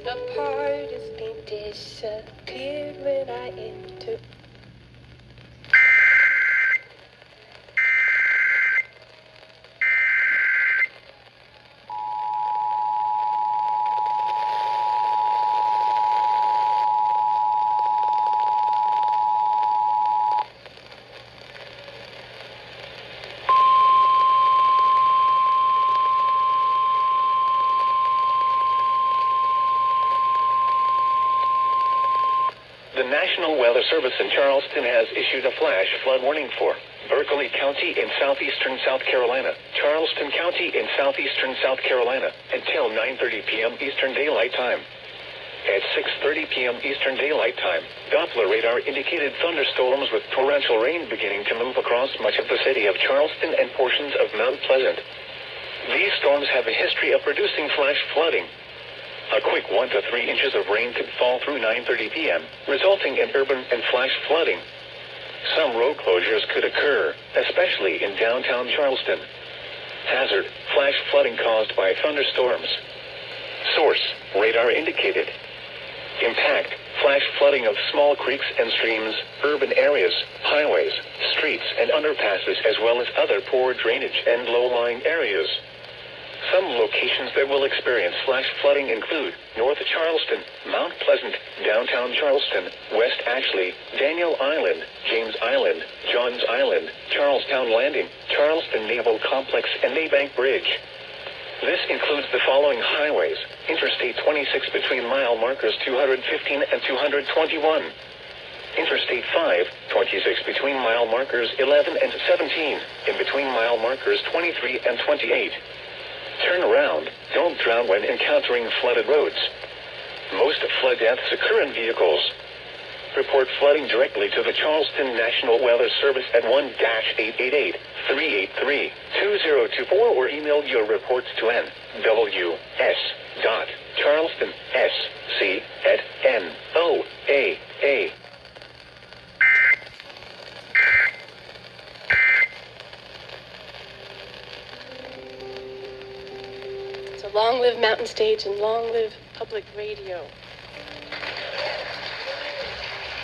A part of me disappeared when I entered. The National Weather Service in Charleston has issued a flash flood warning for Berkeley County in southeastern South Carolina, Charleston County in southeastern South Carolina, until 9:30 p.m. Eastern Daylight Time. At 6:30 p.m. Eastern Daylight Time, Doppler radar indicated thunderstorms with torrential rain beginning to move across much of the city of Charleston and portions of Mount Pleasant. These storms have a history of producing flash flooding. A quick 1 to 3 inches of rain could fall through 9:30 p.m., resulting in urban and flash flooding. Some road closures could occur, especially in downtown Charleston. Hazard: flash flooding caused by thunderstorms. Source: radar indicated. Impact: flash flooding of small creeks and streams, urban areas, highways, streets, and underpasses, as well as other poor drainage and low-lying areas. Some locations that will experience flash flooding include North Charleston, Mount Pleasant, downtown Charleston, West Ashley, Daniel Island, James Island, Johns Island, Charlestown Landing, Charleston Naval Complex, and Maybank Bridge. This includes the following highways: Interstate 26 between mile markers 215 and 221. Interstate 5, 26 between mile markers 11 and 17, in between mile markers 23 and 28. Turn around. Don't drown when encountering flooded roads. Most flood deaths occur in vehicles. Report flooding directly to the Charleston National Weather Service at 1-888-383-2024 or email your reports to nws.charlestonsc@NOAA. So long live Mountain Stage and long live public radio.